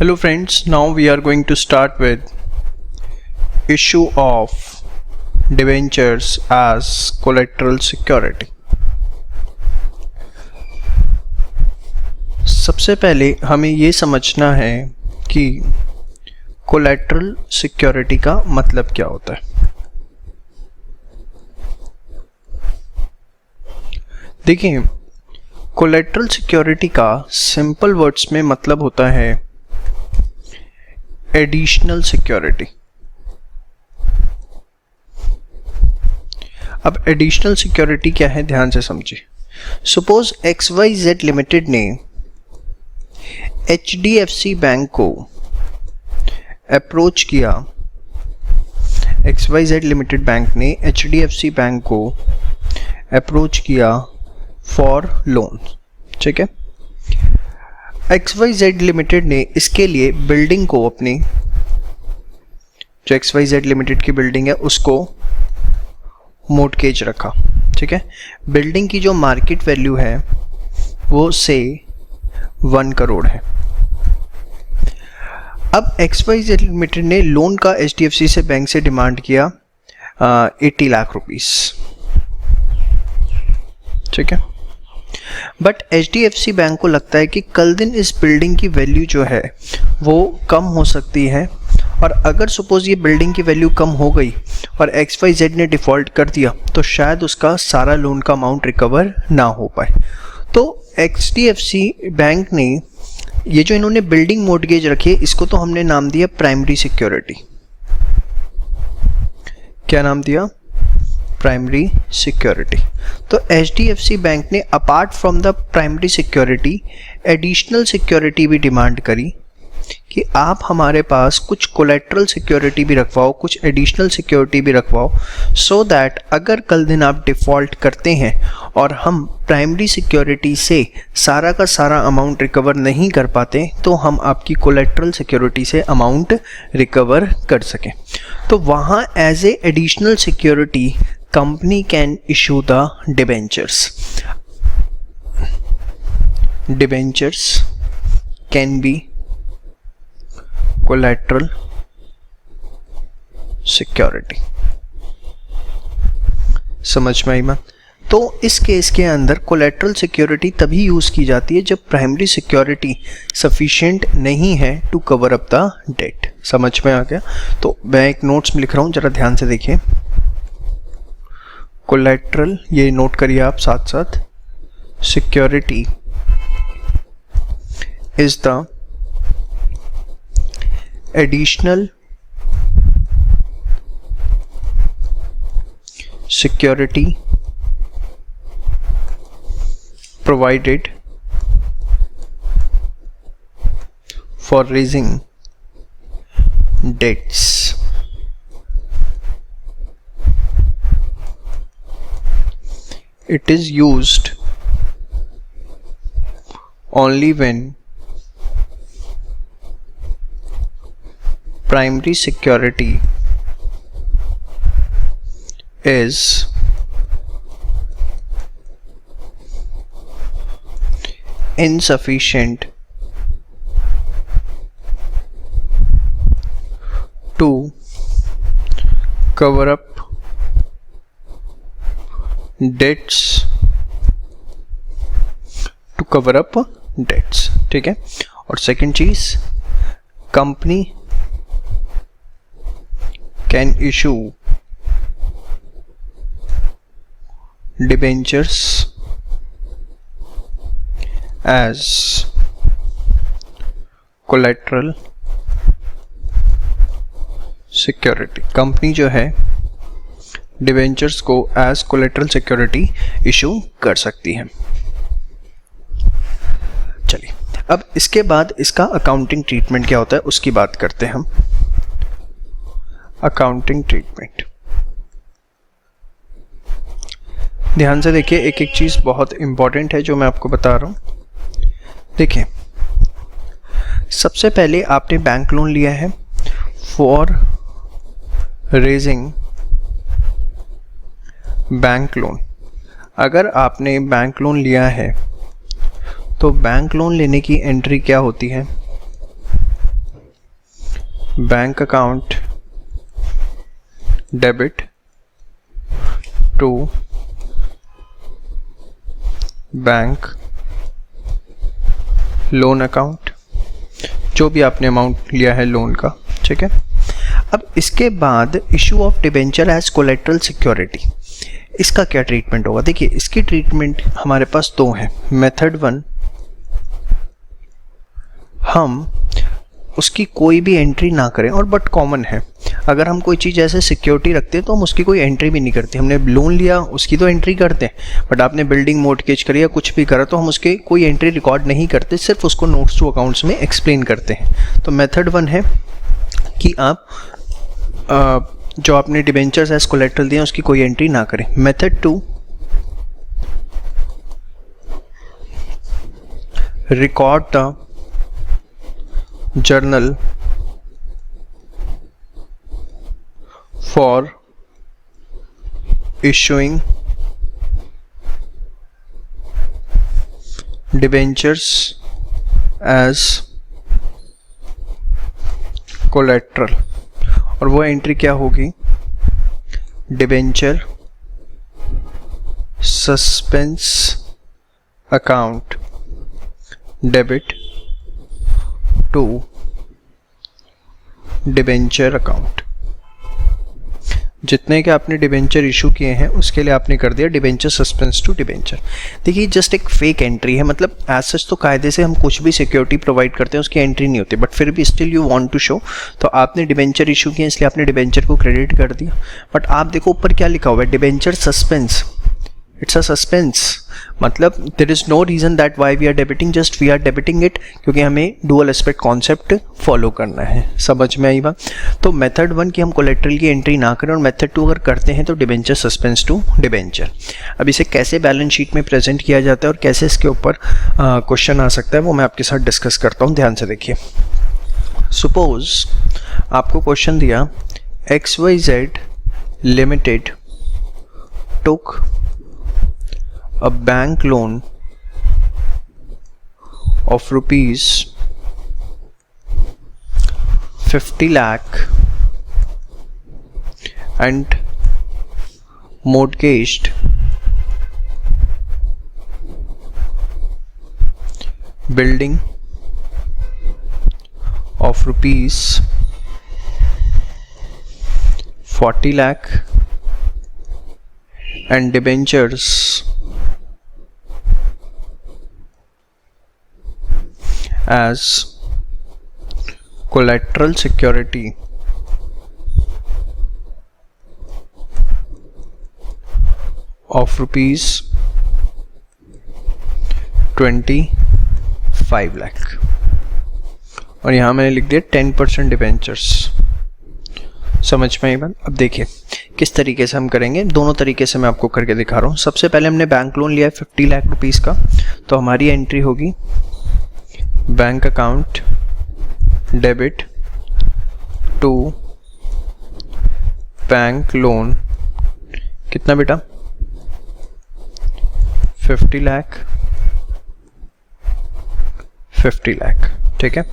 Hello friends, now we are going to start with issue of debentures as collateral security. सबसे पहले हमें ये समझना है कि कोलैटरल सिक्योरिटी का मतलब क्या होता है। देखिए, कोलैटरल सिक्योरिटी का सिंपल वर्ड्स में मतलब होता है एडिशनल सिक्योरिटी। अब एडिशनल सिक्योरिटी क्या है, ध्यान से समझिए। सपोज XYZ लिमिटेड ने HDFC बैंक को अप्रोच किया, XYZ लिमिटेड बैंक ने HDFC बैंक को अप्रोच किया फॉर लोन, ठीक है। XYZ लिमिटेड ने इसके लिए बिल्डिंग को, अपनी जो XYZ लिमिटेड की बिल्डिंग है उसको मोर्टगेज रखा, ठीक है। बिल्डिंग की जो मार्केट वैल्यू है वो से 1 करोड़ है। अब XYZ लिमिटेड ने लोन का HDFC से बैंक से डिमांड किया 80 लाख रुपीस, ठीक है। बट HDFC बैंक को लगता है कि कल दिन इस बिल्डिंग की वैल्यू जो है वो कम हो सकती है, और अगर सपोज ये बिल्डिंग की वैल्यू कम हो गई और XYZ ने डिफ़ॉल्ट कर दिया तो शायद उसका सारा लोन का अमाउंट रिकवर ना हो पाए। तो HDFC बैंक ने ये जो इन्होंने बिल्डिंग मोर्टगेज रखी है, इसको तो हमने नाम दिया प्राइमरी सिक्योरिटी। क्या नाम दिया? Primary security. तो HDFC बैंक ने apart from the primary security additional security भी डिमांड करी कि आप हमारे पास कुछ कोलैटरल सिक्योरिटी भी रखवाओ, कुछ एडिशनल सिक्योरिटी भी रखवाओ, सो दैट अगर कल दिन आप डिफ़ॉल्ट करते हैं और हम प्राइमरी सिक्योरिटी से सारा का सारा अमाउंट रिकवर नहीं कर पाते तो हम आपकी कोलैटरल सिक्योरिटी से अमाउंट रिकवर कर सकें। तो वहाँ as a additional security company can issue the debentures. Debentures can be collateral security. समझ में आई बात? तो इस केस के अंदर कोलैटरल सिक्योरिटी तभी यूज़ की जाती है जब प्राइमरी सिक्योरिटी सफिशिएंट नहीं है to cover up the debt. समझ में आ गया? तो मैं एक नोट्स में लिख रहा हूँ, ज़रा ध्यान से देखिए। कोलैटरल, ये नोट करिए आप साथ साथ, security is the additional security provided for raising debts. It is used only when primary security is insufficient to cover up debts, to cover up debts, ठीक है। और सेकंड चीज, company can issue debentures as collateral security. Company जो है debentures को as collateral security issue कर सकती है। चलिए, अब इसके बाद इसका अकाउंटिंग ट्रीटमेंट क्या होता है उसकी बात करते हैं हम। अकाउंटिंग ट्रीटमेंट, ध्यान से देखिए, एक एक चीज बहुत इंपॉर्टेंट है जो मैं आपको बता रहा हूं। देखिए, सबसे पहले आपने बैंक लोन लिया है फॉर रेजिंग बैंक लोन। अगर आपने बैंक लोन लिया है तो बैंक लोन लेने की एंट्री क्या होती है? Bank account debit to bank loan account, जो भी आपने अमाउंट लिया है लोन का, ठीक है। अब इसके बाद issue of debenture as collateral security, इसका क्या ट्रीटमेंट होगा? देखिए इसकी ट्रीटमेंट हमारे पास दो है। मेथड 1, हम उसकी कोई भी एंट्री ना करें, और बट कॉमन है, अगर हम कोई चीज़ ऐसे सिक्योरिटी रखते हैं तो हम उसकी कोई एंट्री भी नहीं करते। हमने लोन लिया उसकी तो एंट्री करते हैं, बट आपने बिल्डिंग मॉर्टगेज करी या कुछ भी करा तो हम उसके कोई एंट्री रिकॉर्ड नहीं करते, सिर्फ उसको नोट्स टू अकाउंट्स में एक्सप्लेन करते हैं। तो मेथड 1 है कि आप जो आपने डिबेंचर्स एज कोलेट्रल दिए उसकी कोई एंट्री ना करें। Method 2, record the journal for issuing debentures as collateral, और वो एंट्री क्या होगी? Debenture suspense account debit to debenture account. जितने के आपने डिबेंचर इशू किए हैं उसके लिए आपने कर दिया डिबेंचर सस्पेंस टू डिबेंचर। देखिए जस्ट एक फेक एंट्री है, मतलब एज सच तो कायदे से हम कुछ भी सिक्योरिटी प्रोवाइड करते हैं उसकी एंट्री नहीं होती, बट फिर भी still you want to show, तो आपने डिबेंचर इशू किया इसलिए आपने डिबेंचर को क्रेडिट कर दिया। बट आप देखो ऊपर क्या लिखा हुआ है, debenture suspense, it's a suspense, मतलब there is no reason that why we are debiting, just we are debiting it क्योंकि हमें डुअल एस्पेक्ट कॉन्सेप्ट फॉलो करना है। समझ में आई बात? तो मेथड 1 की हम कोलेट्रल की एंट्री ना करें, और मेथड 2 अगर करते हैं तो डिबेंचर सस्पेंस टू डिबेंचर। अब इसे कैसे बैलेंस शीट में प्रेजेंट किया जाता है और कैसे इसके ऊपर क्वेश्चन आ सकता है वो मैं आपके साथ डिस्कस करता हूँ। ध्यान से देखिए, सपोज आपको क्वेश्चन दिया XYZ limited took a bank loan of rupees 50 lakh and mortgaged building of rupees 40 lakh and debentures as collateral security of rupees 25 lakh, और यहाँ मैंने लिख दिया 10% डिबेंचर्स। समझ में आई बात? अब देखिए किस तरीके से हम करेंगे, दोनों तरीके से मैं आपको करके दिखा रहा हूँ। सबसे पहले हमने बैंक लोन लिया है 50 लाख रुपीज़ का, तो हमारी एंट्री होगी bank account debit to bank loan, कितना बेटा? 50 लाख 50 लाख, ठीक है।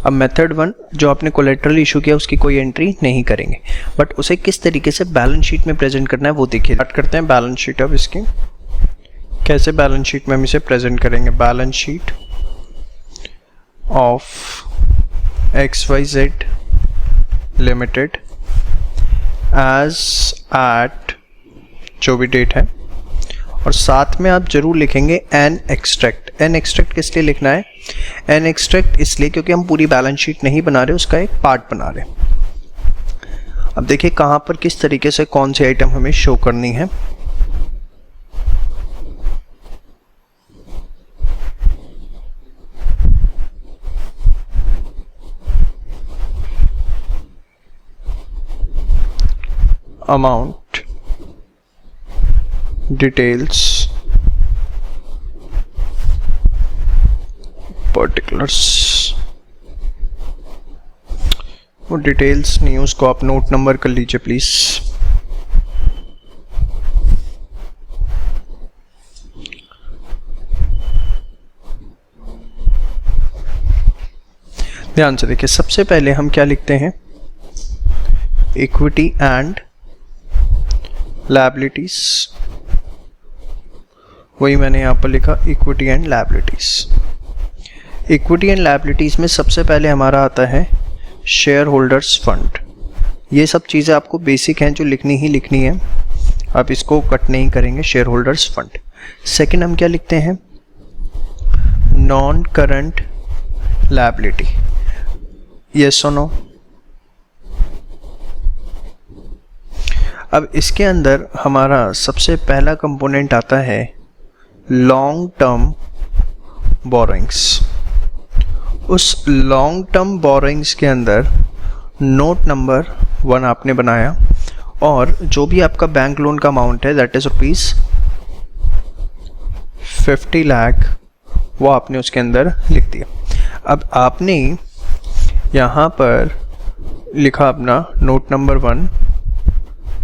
अब मेथड 1 जो आपने कोलेट्रल इशू किया उसकी कोई एंट्री नहीं करेंगे, बट उसे किस तरीके से बैलेंस शीट में प्रेजेंट करना है वो देखिए। स्टार्ट करते हैं बैलेंस शीट। अब इसकी कैसे बैलेंस शीट में हम इसे प्रेजेंट करेंगे? Balance sheet of XYZ limited as at जो भी डेट है, और साथ में आप जरूर लिखेंगे एन एक्सट्रैक्ट। एन एक्सट्रैक्ट किस लिए लिखना है? एन एक्सट्रैक्ट इसलिए क्योंकि हम पूरी बैलेंस शीट नहीं बना रहे, उसका एक पार्ट बना रहे। अब देखिए कहाँ पर किस तरीके से कौन सी आइटम हमें शो करनी है। अमाउंट डिटेल्स पर्टिकुलर्स, वो डिटेल्स नहीं, उसको आप नोट नंबर कर लीजिए प्लीज। ध्यान से देखिए, सबसे पहले हम क्या लिखते हैं, इक्विटी एंड लायबिलिटीज, वही मैंने यहाँ पर लिखा equity and liabilities. Equity and liabilities में सबसे पहले हमारा आता है शेयर होल्डर्स फंड। ये सब चीज़ें आपको बेसिक हैं जो लिखनी ही लिखनी है, आप इसको कट नहीं करेंगे। Share holders fund. सेकंड हम क्या लिखते हैं, नॉन करंट लायबिलिटी, यस और नो। अब इसके अंदर हमारा सबसे पहला कंपोनेंट आता है लॉन्ग टर्म बोरोइंग्स। उस लॉन्ग टर्म बोरोइंग्स के अंदर नोट नंबर 1 आपने बनाया और जो भी आपका बैंक लोन का अमाउंट है दैट इज ₹50 लाख, वो आपने उसके अंदर लिख दिया। अब आपने यहाँ पर लिखा अपना note number 1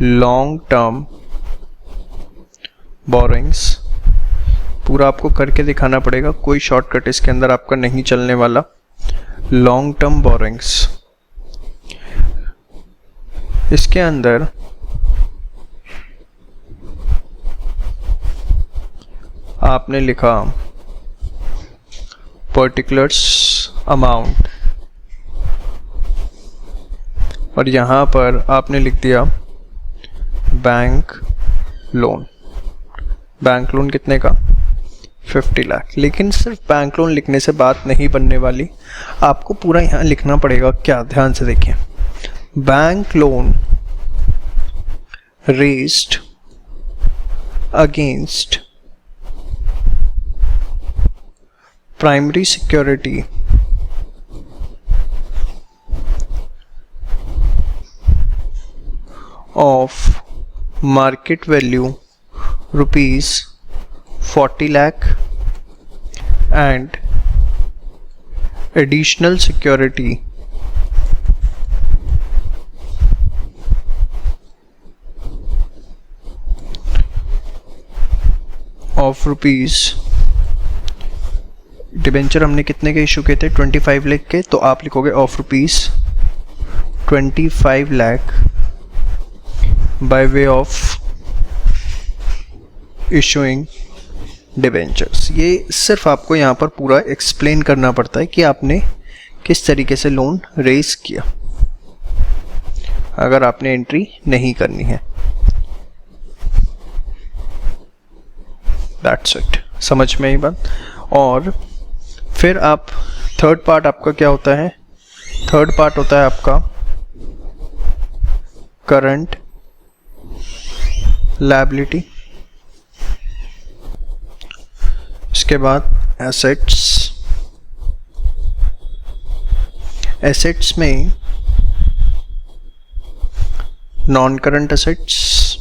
long term borrowings. पूरा आपको करके दिखाना पड़ेगा, कोई शॉर्टकट इसके अंदर आपका नहीं चलने वाला। लॉन्ग टर्म बोरोइंग्स, इसके अंदर आपने लिखा पर्टिकुलर्स अमाउंट और यहाँ पर आपने लिख दिया बैंक लोन। बैंक लोन कितने का, 50 लाख। लेकिन सिर्फ बैंक लोन लिखने से बात नहीं बनने वाली, आपको पूरा यहाँ लिखना पड़ेगा। क्या, ध्यान से देखिए, bank loan raised against primary security of market value ₹40 lakh and additional security of rupees, debenture हमने कितने के इशू किए थे, 25 लाख के, तो आप लिखोगे of ₹25 lakh by way of issuing debentures. ये सिर्फ आपको यहाँ पर पूरा एक्सप्लेन करना पड़ता है कि आपने किस तरीके से लोन रेज किया, अगर आपने एंट्री नहीं करनी है। दैट्स इट, समझ में आई बात। और फिर आप थर्ड पार्ट आपका क्या होता है, थर्ड पार्ट होता है आपका करंट लायबिलिटी, इसके बाद एसेट्स। एसेट्स में नॉन करंट एसेट्स,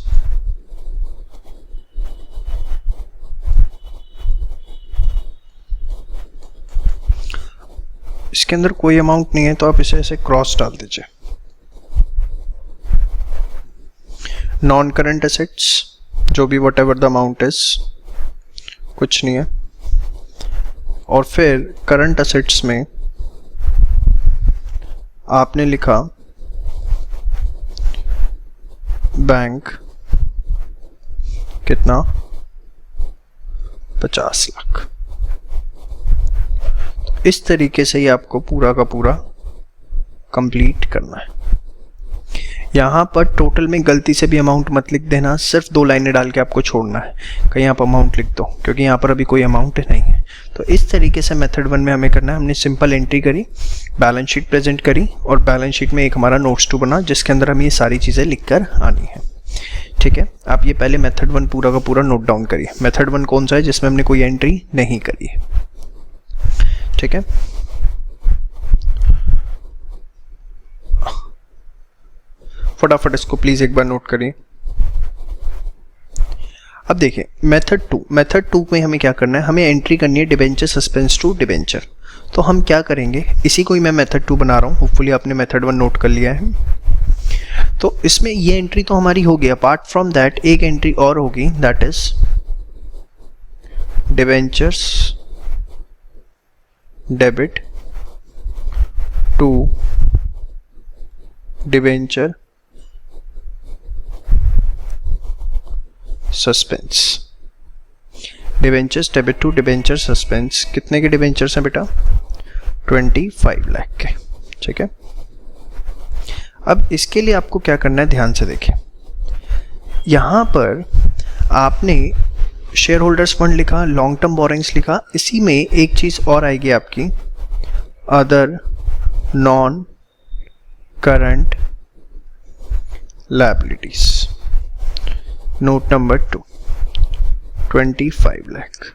इसके अंदर कोई अमाउंट नहीं है तो आप इसे ऐसे क्रॉस डाल दीजिए। नॉन करंट एसेट्स जो भी what ever the amount is, कुछ नहीं है। और फिर करंट एसेट्स में आपने लिखा बैंक कितना, 50 लाख। इस तरीके से ही आपको पूरा का पूरा कंप्लीट करना है। यहाँ पर टोटल में गलती से भी अमाउंट मत लिख देना, सिर्फ 2 लाइनें डाल के आपको छोड़ना है, कहीं आप अमाउंट लिख दो, क्योंकि यहाँ पर अभी कोई अमाउंट नहीं है। तो इस तरीके से मेथड 1 में हमें करना है। हमने सिंपल एंट्री करी, बैलेंस शीट प्रेजेंट करी और बैलेंस शीट में एक हमारा नोट्स 2 बना जिसके अंदर हम ये सारी चीज़ें लिख कर आनी है। ठीक है, आप ये पहले मेथड 1 पूरा का पूरा नोट डाउन करिए। मेथड 1 कौन सा है, जिसमें हमने कोई एंट्री नहीं करी है। ठीक है, फटाफट इसको प्लीज एक बार नोट करिए। अब देखिए मेथड 2, मेथड 2 में हमें क्या करना है, हमें एंट्री करनी है डिबेंचर सस्पेंस टू डिबेंचर। तो हम क्या करेंगे, इसी को ही मैं मेथड 2 बना रहा हूँ, होपफुली आपने मेथड 1 नोट कर लिया है। तो इसमें ये एंट्री तो हमारी होगी, अपार्ट फ्रॉम दैट एक एंट्री और होगी, that is debentures debit debenture suspense, debentures debit to debenture suspense. कितने के डिबेंचर्स हैं बेटा? 25 लाख के, ठीक है। अब इसके लिए आपको क्या करना है, ध्यान से देखें। यहां पर आपने शेयर होल्डर्स फंड लिखा, लॉन्ग टर्म बोरिंग्स लिखा, इसी में एक चीज और आएगी आपकी, other non current liabilities, note number 2, 25 lakh.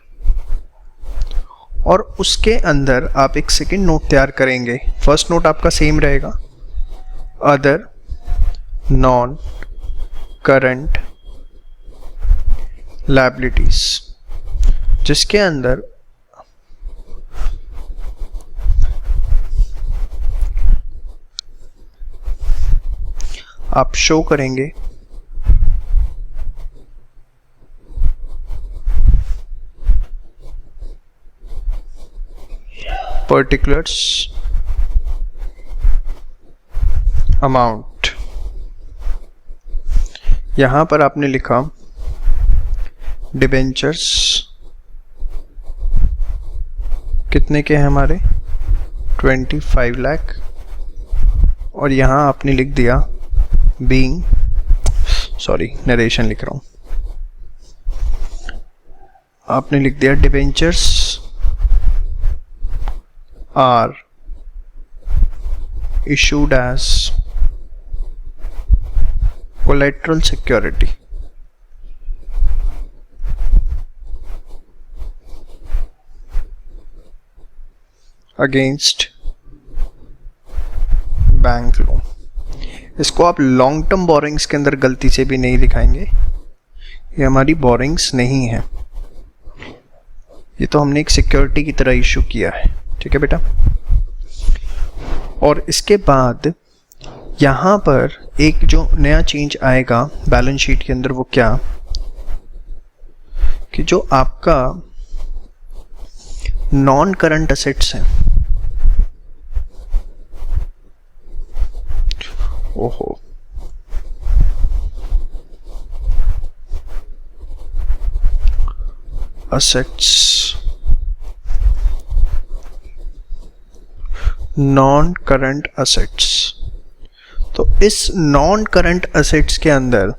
और उसके अंदर आप एक सेकेंड नोट तैयार करेंगे। फर्स्ट नोट आपका सेम रहेगा, अदर नॉन करंट लायबिलिटीज, जिसके अंदर आप शो करेंगे पर्टिकुलर्स अमाउंट। यहां पर आपने लिखा डिबेंचर्स कितने के हैं हमारे? 25 लाख। और यहां आपने लिख दिया बीइंग, सॉरी नरेशन लिख रहा हूं, आपने लिख दिया debentures are issued as collateral security against bank loan. इसको आप लॉन्ग टर्म बोरिंग्स के अंदर गलती से भी नहीं दिखाएंगे, ये हमारी बोरिंग्स नहीं है, ये तो हमने एक सिक्योरिटी की तरह इशू किया है, ठीक है बेटा। और इसके बाद यहाँ पर एक जो नया चेंज आएगा बैलेंस शीट के अंदर, वो क्या कि जो आपका नॉन करंट असेट्स हैं, ओहो, असेट्स नॉन करंट असेट्स, तो इस नॉन करंट असेट्स के अंदर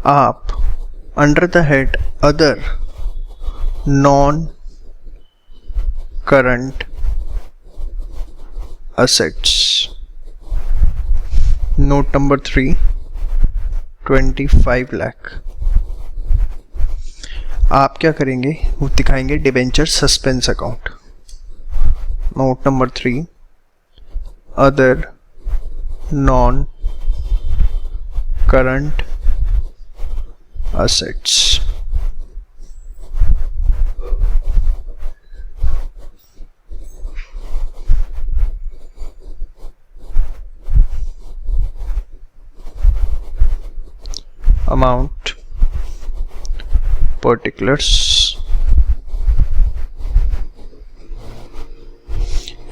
आप under the head other non current assets, note number 3, 25 lakh, आप क्या करेंगे, वो दिखाएंगे debenture suspense account, note number 3, other non current assets. Amount particulars,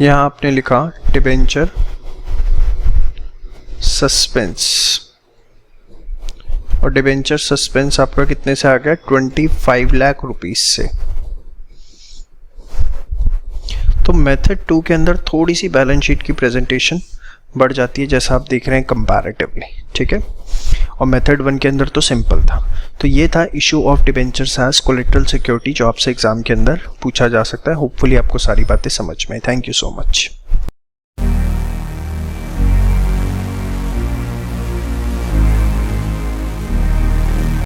यहां आपने लिखा डिबेंचर सस्पेंस, और डिबेंचर सस्पेंस आपका कितने से आ गया? 25 लाख रुपीस से। तो मेथड 2 के अंदर थोड़ी सी बैलेंस शीट की प्रेजेंटेशन बढ़ जाती है, जैसा आप देख रहे हैं कंपैरेटिवली, ठीक है। और मेथड 1 के अंदर तो सिंपल था। तो ये था issue of debentures as collateral security, जो आपसे एग्जाम के अंदर पूछा जा सकता है। होपफुली आपको सारी बातें समझ में। Thank you so much.